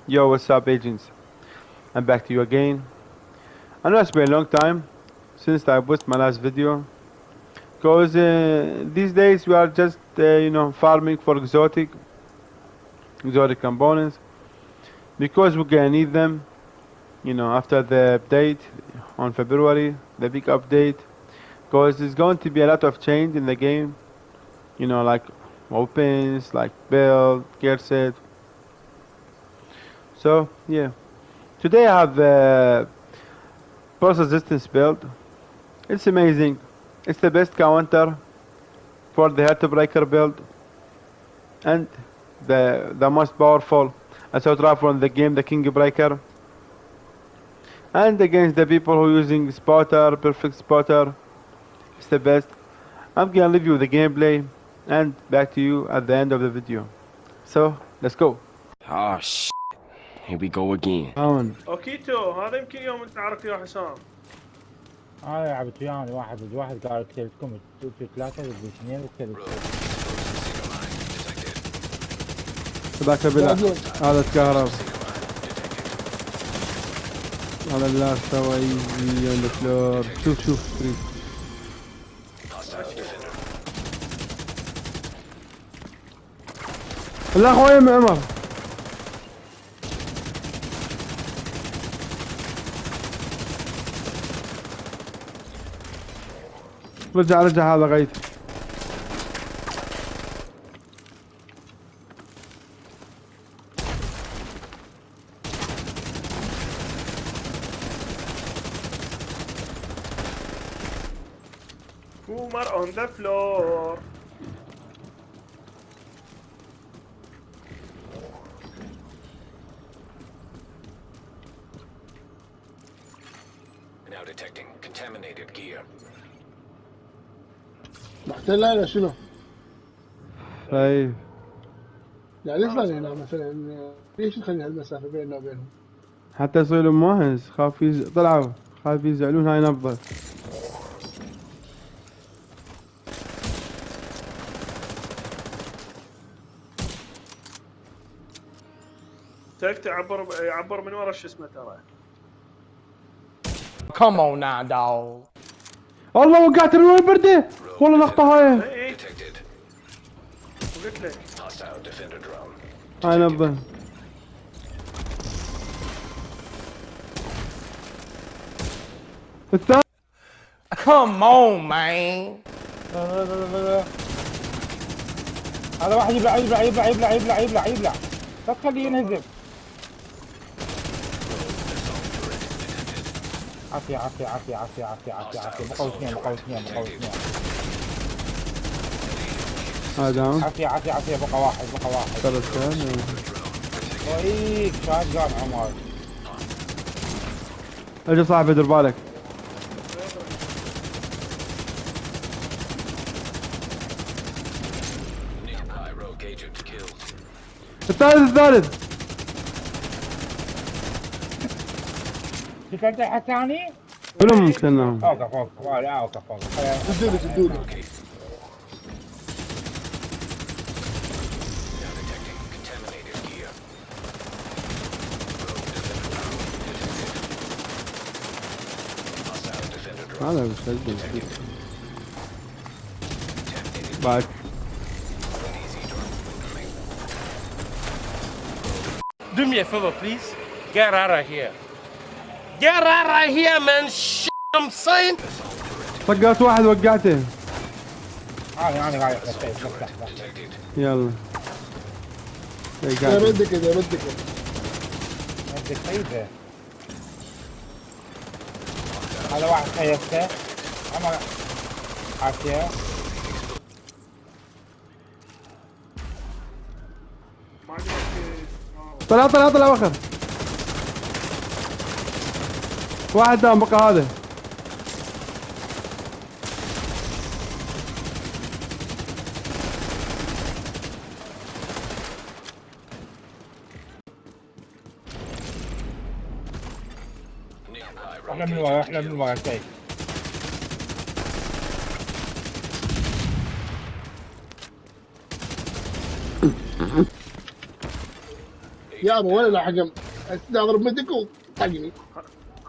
Yo, what's up, agents? I'm back to you again. I know it's been a long time since I posted my last video, cause these days we are just farming for exotic components because we're gonna need them. After the update on February, the big update, cause there's going to be a lot of change in the game. Like weapons, like build, gear set. So yeah, today I have pulse resistance build. It's amazing. It's the best counter for the Heartbreaker build and the most powerful assault rifle in the game, the King Breaker. And against the people who are using spotter, perfect spotter, it's the best. I'm gonna leave you with the gameplay and back to you at the end of the video. So let's go. Oh shit. Here we go again. On. اوكيتو هذا يمكن يوم نتعرف يا حسام. لعبت وياي واحد ضد واحد قال كلتكم انتوا ثلاثة ضد اثنين وكلتكم. ذاك بلا هذا تكهرب. هذا لا سوى ايزي on the floor. شوف فريد. لا اخوي ام عمر. رجع هذا غيث. Boomer on the floor. Now detecting contaminated gear. محتلها ولا شنو؟ طيب يعني ليش ما هنا مثلا ليش نخلي هالمسافة بيننا وبينهم؟ حتى يصيروا مواهز طلعوا خاف يزعلون هاي نبضة. تك يعبر من ورا شو اسمه ترى. Come on now dog. والله وقعت من البردة والله لقطة هاي. اي Detected. قلت لك. Hostile defender drone. هاي نبضة. الثاني. Come on man. لا. هذا واحد يبلع. لا تخليه ينهزم. عافية. بقوا اثنين. هذا عافية بقى واحد. ثلاثة. ويك شات جان عمر. اجي صاحبي دير بالك. Pyro agent killed. الثالث. تفتح الثاني؟ شنو ممكن انهم اوقف. تدولي. Now detecting contaminated gear. Hostile defender drone. هذا بسجل بعد. Do me a favor, please. Get out of here. Get out of here, man. Shit, I'm saying. طقات واحد وقعته. انا قاعد يلا. ردك كذا. بدك سيده. هذا واحد خيبته. عمر عافية. ما عجبك. طلع وخر. واحد دام بقى هذا. احنا من ورا شيء. يا ابا وين الحكم؟ اضرب مدك وطقني.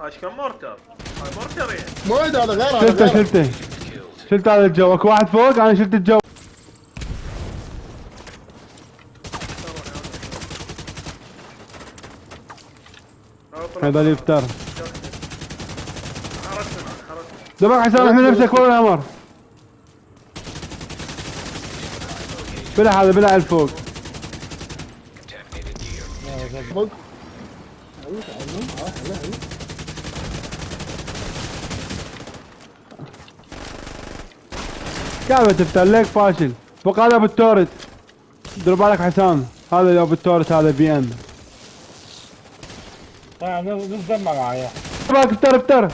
هاش كم مورتر؟ هاي مورتر يعني. مو هذا غير هذا شلته غير. شلته شلت هذا الجو. اكو واحد فوق، انا شلت الجو. هذا اللي يفتر. حرسنا. دبك حسام احمي نفسك فوق القمر. بلع هذا، بلع الفوق. Contaminated gear. فوق. حلو حلو. كعبة تفتر ليك فاشل. فوق هذا ابو التورت. دير بالك حسام، هذا ابو التورت، هذا بي ام. نص معايا. دير بالك افتر.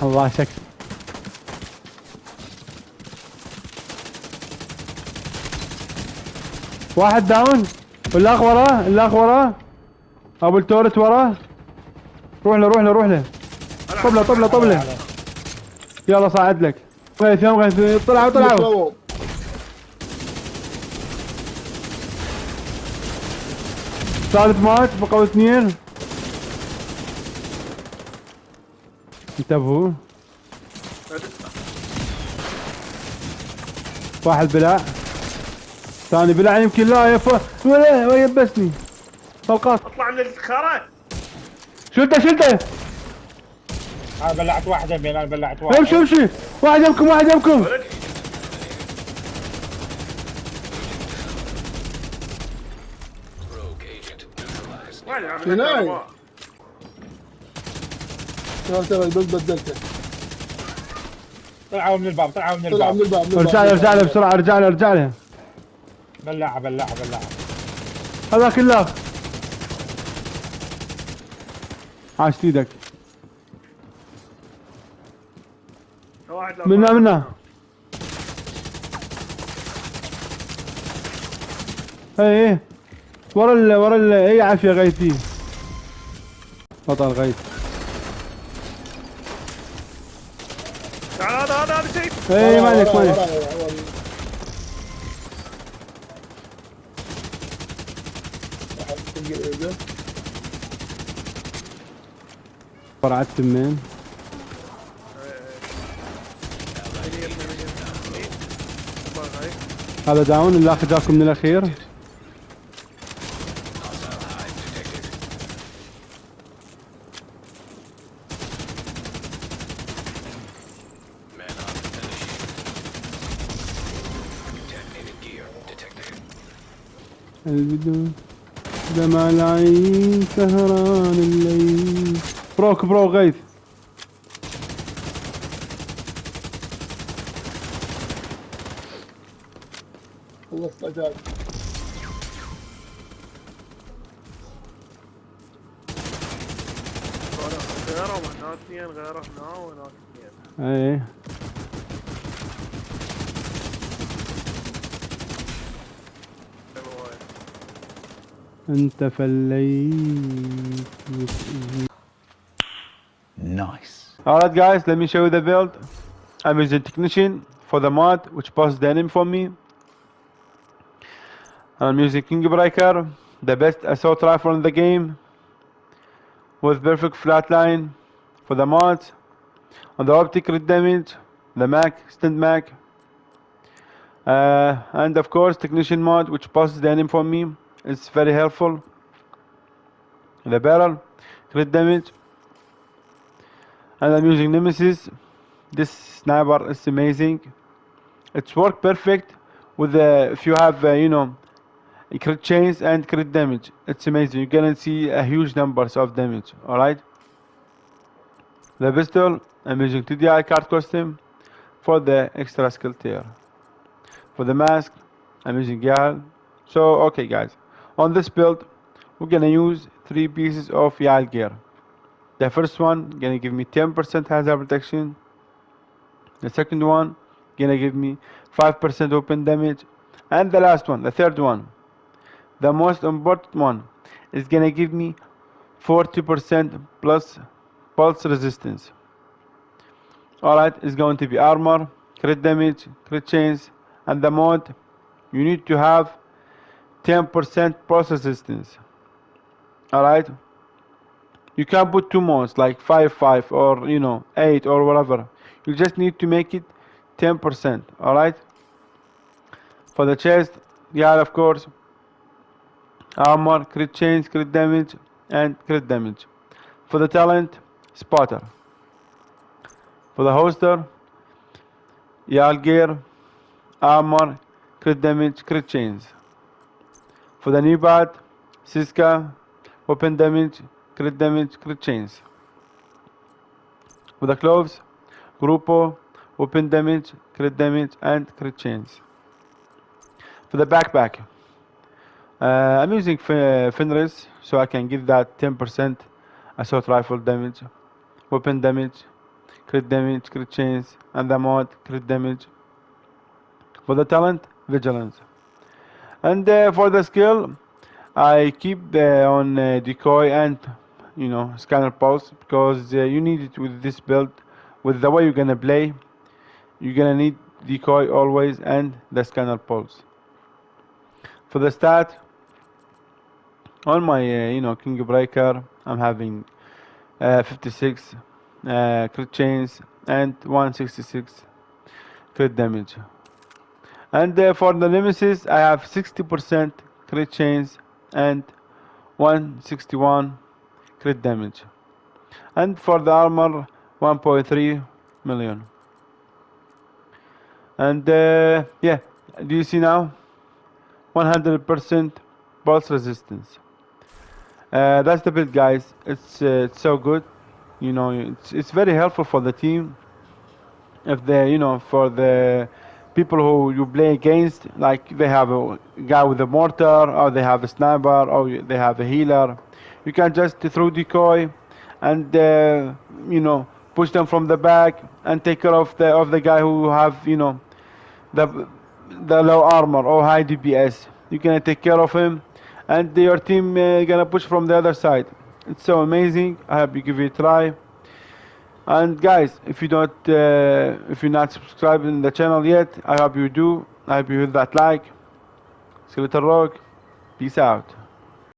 الله شك. واحد داون. الاخ وراه. ابو التورت وراه. روح له. طبله. يلا صعد لك. غيث طلعوا. ثالث مات، بقوا اثنين. انتبهوا. واحد بلع، ثاني بلع يمكن. لا ولا يبسني. طلقات. اطلع من الخرا. شلته. انا بلعت واحدة بين، انا بلعت واحد. امشي. واحد يمكم. Rogue agent neutralized. وين يا عم هناي. ترى البلد بدلته. طلعوا من الباب. طلع من الباب. ارجع له بسرعة. ارجع له. بلعها. هذاك الاخ. عاش ايدك. واحد لا منا. ايه ورا اي عافية غيثي. بطل غيث. تعال هذا شيء. ايه مالك. فرعت تمين. هذا داون. الاخ جاكم من الاخير. Manhunt initiated. Contaminated gear detected. البدون دمع العين سهران الليل. برو غيث. خلصت اجال. غيرهم هنا اثنين، غيره هنا وهناك اثنين. ايه انت فليت. Nice. Alright guys, let me show you the build. I'm using technician for the mod which passes the enemy for me. I'm using King Breaker, the best assault rifle in the game, with perfect flatline for the mods. On the optic crit damage, the mag, stand mag, and of course technician mod which passes the enemy for me. It's very helpful. The barrel, crit damage, and I'm using Nemesis. This sniper is amazing. It's worked perfect with if you have crit chains and crit damage. It's amazing. You're gonna see a huge numbers of damage. Alright. The pistol, I'm using TDI card costume for the extra skill tier. For the mask, I'm using Yael. So okay guys, on this build we're gonna use 3 pieces of Yael gear. The first one gonna give me 10% hazard protection. The second one gonna give me 5% open damage. And the last one, the third one, the most important one, is gonna give me 40% plus pulse resistance. Alright, it's going to be armor, crit damage, crit chains, and the mod, you need to have 10% pulse resistance. Alright? You can put two modes like 5 or 8 or whatever. You just need to make it 10%. Alright? For the chest, yeah, of course, armor, crit chance, crit damage, and crit damage. For the talent, spotter. For the holster, Yal gear, armor, crit damage, crit chains. For the knee pad, Siska, weapon damage, crit chains. For the gloves, Grupo, weapon damage, and crit chains. For the backpack, I'm using Fenris so I can give that 10% assault rifle damage, weapon damage, crit chains, and the mod, crit damage. For the talent, vigilance. And for the skill, I keep on decoy and scanner pulse because you need it with this build. With the way you're gonna play, you're gonna need decoy always and the scanner pulse. For the stat, on my king breaker, I'm having 56 crit chains and 166 crit damage. And for the nemesis, I have 60% crit chains and 161 crit damage. And for the armor, 1.3 million. And yeah, do you see now? 100% pulse resistance. That's the build, guys. It's so good. It's very helpful for the team. If they, for the people who you play against, like they have a guy with a mortar, or they have a sniper, or they have a healer, you can just throw decoy and push them from the back and take care of the guy who have the the low armor or high DPS. You're gonna take care of him, and your team gonna push from the other side. It's so amazing. I hope you give it a try. And guys, if you're not subscribed in the channel yet, I hope you do. I hope you hit that like. Skeleton Rock. Peace out.